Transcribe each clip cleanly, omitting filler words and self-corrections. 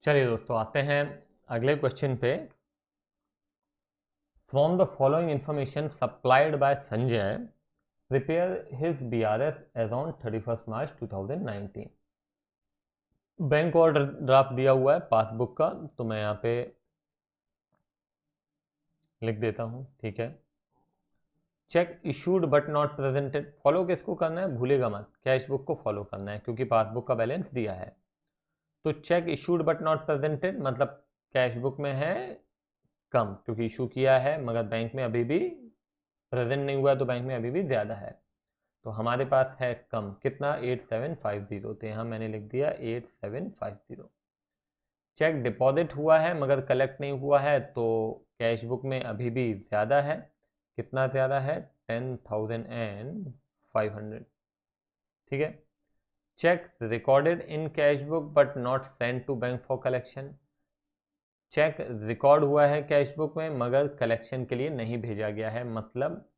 चलिए दोस्तों आते हैं अगले क्वेश्चन पे। From the following information supplied by Sanjay prepare his BRS as on 31 March 2019। Bank और ड्राफ्ट दिया हुआ है पासबुक का, तो मैं यहाँ पे लिख देता हूँ। ठीक है, check issued but not presented, follow किसको करना है, भूलेगा मत, कैश बुक को फॉलो करना है क्योंकि पासबुक का बैलेंस दिया है। तो check issued but not presented मतलब कैश बुक में है कम क्योंकि इशू किया है, मगर बैंक में अभी भी प्रेजेंट नहीं हुआ, तो बैंक में अभी भी ज़्यादा है। तो हमारे पास है कम, कितना 8750, तो यहाँ मैंने लिख दिया 8750। चेक डिपॉजिट हुआ है मगर कलेक्ट नहीं हुआ है, तो कैश बुक में अभी भी ज़्यादा है। कितना ज़्यादा है, 10,500। ठीक है, cheque recorded in cash book but not send to bank for collection, cheque record हुआ है कैश बुक में मगर कलेक्शन के लिए नहीं भेजा गया है, मतलब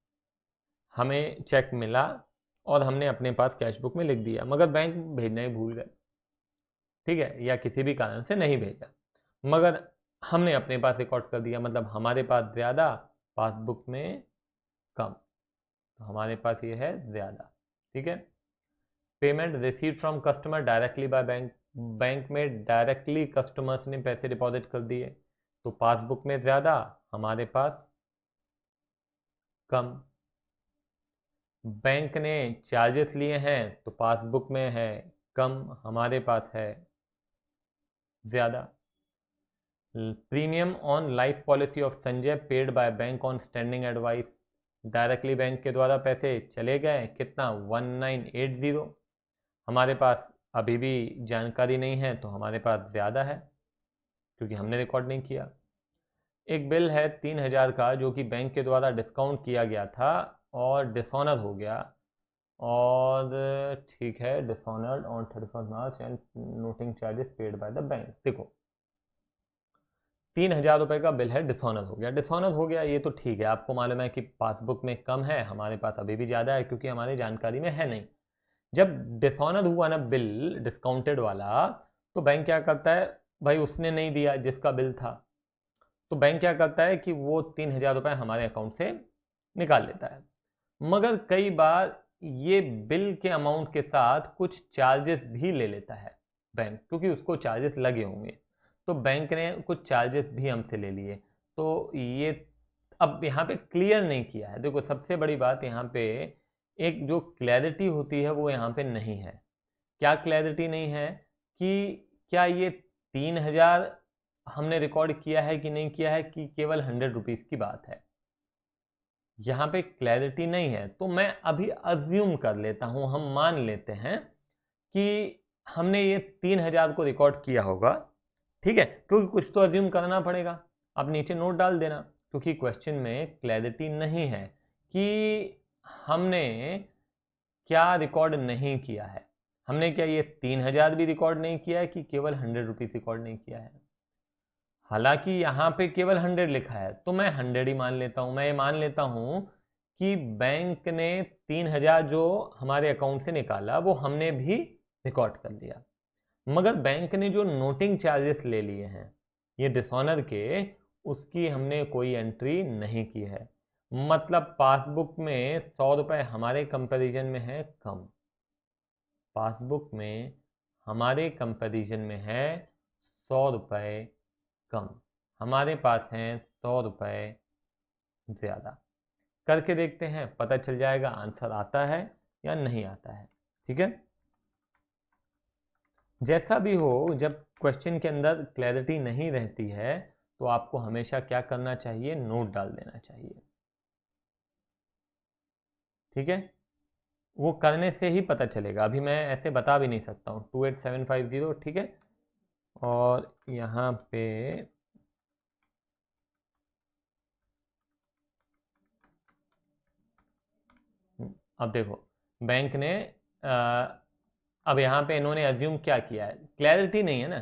हमें चेक मिला और हमने अपने पास कैश बुक में लिख दिया मगर बैंक भेजना ही भूल गए, ठीक है, या किसी भी कारण से नहीं भेजा, मगर हमने अपने पास रिकॉर्ड कर दिया, मतलब हमारे पास ज़्यादा, पासबुक में कम, तो हमारे पास ये है ज़्यादा। ठीक है, payment receive from customer directly by bank, bank में डायरेक्टली कस्टमर्स ने पैसे डिपॉजिट कर दिए, तो पासबुक में ज़्यादा, हमारे पास कम। बैंक ने चार्जेस लिए हैं तो पासबुक में है कम, हमारे पास है ज़्यादा। Premium on life policy of Sanjay paid by bank on standing advice, directly bank के द्वारा पैसे चले गए, कितना 1980, हमारे पास अभी भी जानकारी नहीं है तो हमारे पास ज़्यादा है क्योंकि हमने रिकॉर्ड नहीं किया। एक बिल है 3000 का जो कि बैंक के द्वारा डिस्काउंट किया गया था और डिसऑनर हो गया, और ठीक है, dishonoured on 31 March and noting charges paid by the bank. देखो 3000 रुपये का बिल है, डिसऑनर हो गया, डिसऑनर हो गया ये तो ठीक है, आपको मालूम है कि पासबुक में कम है, हमारे पास अभी भी ज़्यादा है क्योंकि हमारी जानकारी में है नहीं। जब डिसऑनर हुआ ना बिल डिस्काउंटेड वाला, तो बैंक क्या करता है, भाई उसने नहीं दिया जिसका बिल था, तो बैंक क्या करता है कि वो 3000 रुपये हमारे अकाउंट से निकाल लेता है, मगर कई बार ये बिल के अमाउंट के साथ कुछ चार्जेस भी ले लेता है बैंक, क्योंकि उसको चार्जेस लगे होंगे, तो बैंक ने कुछ चार्जेस भी हमसे ले लिए। तो ये अब यहाँ पे क्लियर नहीं किया है। देखो सबसे बड़ी बात यहाँ पे एक जो क्लैरिटी होती है वो यहाँ पे नहीं है। क्या क्लैरिटी नहीं है कि क्या ये 3000 हमने रिकॉर्ड किया है कि नहीं किया है, कि केवल 100 रुपीज़ की बात है, यहाँ पे क्लैरिटी नहीं है। तो मैं अभी अज्यूम कर लेता हूँ, हम मान लेते हैं कि हमने ये 3000 को रिकॉर्ड किया होगा, ठीक है, क्योंकि कुछ तो अज्यूम करना पड़ेगा। आप नीचे नोट डाल देना, क्योंकि क्वेश्चन में क्लैरिटी नहीं है कि हमने क्या रिकॉर्ड नहीं किया है, हमने क्या ये 3000 भी रिकॉर्ड नहीं किया है कि केवल 100 रुपीज़ रिकॉर्ड नहीं किया है। हालांकि यहाँ पे केवल 100 लिखा है तो मैं 100 ही मान लेता हूँ, मैं ये मान लेता हूँ कि बैंक ने 3000 जो हमारे अकाउंट से निकाला वो हमने भी रिकॉर्ड कर दिया, मगर बैंक ने जो नोटिंग चार्जेस ले लिए हैं ये डिसऑनर के, उसकी हमने कोई एंट्री नहीं की है, मतलब पासबुक में 100 रुपये हमारे कंपैरिजन में है कम, पासबुक में हमारे कंपैरिजन में है 100 रुपये कम, हमारे पास हैं 100 रुपये ज़्यादा। करके देखते हैं, पता चल जाएगा आंसर आता है या नहीं आता है। ठीक है, जैसा भी हो, जब क्वेश्चन के अंदर क्लैरिटी नहीं रहती है तो आपको हमेशा क्या करना चाहिए, नोट डाल देना चाहिए। ठीक है, वो करने से ही पता चलेगा, अभी मैं ऐसे बता भी नहीं सकता हूँ। 28750, ठीक है, और यहाँ पे अब देखो बैंक ने अब यहाँ पे इन्होंने अज्यूम क्या किया है, क्लैरिटी नहीं है ना,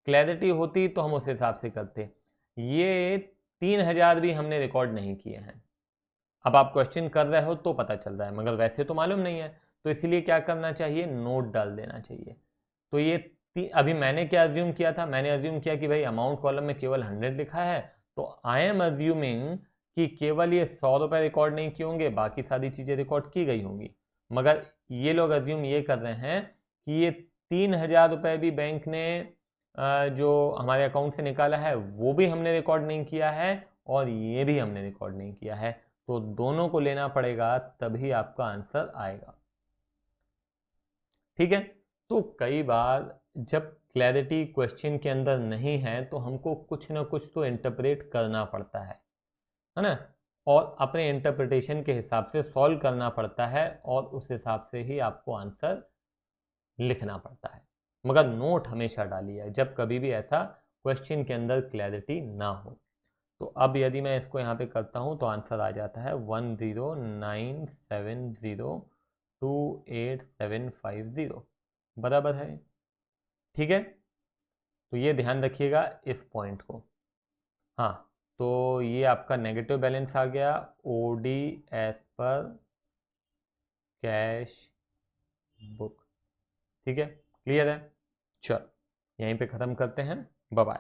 क्लैरिटी होती तो हम उस हिसाब से करते। ये 3000 भी हमने रिकॉर्ड नहीं किए हैं, अब आप क्वेश्चन कर रहे हो तो पता चल रहा है, मगर वैसे तो मालूम नहीं है, तो इसीलिए क्या करना चाहिए, नोट डाल देना चाहिए। तो ये अभी मैंने क्या अज्यूम किया था, मैंने अज्यूम किया कि भाई अमाउंट कॉलम में केवल 100 लिखा है, तो आई एम अज्यूमिंग कि केवल ये 100 रुपये रिकॉर्ड नहीं किए होंगे, बाकी सारी चीज़ें रिकॉर्ड की गई होंगी। मगर ये लोग अज्यूम ये कर रहे हैं कि ये 3,000 रुपये भी बैंक ने जो हमारे अकाउंट से निकाला है वो भी हमने रिकॉर्ड नहीं किया है, और ये भी हमने रिकॉर्ड नहीं किया है। तो दोनों को लेना पड़ेगा, तभी आपका आंसर आएगा। ठीक है। तो कई बार जब क्लैरिटी क्वेश्चन के अंदर नहीं है तो हमको कुछ ना कुछ तो इंटरप्रेट करना पड़ता है ना, और अपने इंटरप्रिटेशन के हिसाब से सॉल्व करना पड़ता है, और उस हिसाब से ही आपको आंसर लिखना पड़ता है। मगर नोट हमेशा डालिए जब कभी भी ऐसा क्वेश्चन के अंदर क्लैरिटी ना हो। तो अब यदि मैं इसको यहाँ पे करता हूँ तो आंसर आ जाता है 1097028750 बराबर है। ठीक है, तो ये ध्यान रखिएगा इस पॉइंट को। हाँ, तो ये आपका नेगेटिव बैलेंस आ गया ओडी एज पर कैश बुक। ठीक है, क्लियर है। चल यहीं पे ख़त्म करते हैं, बाय बाय।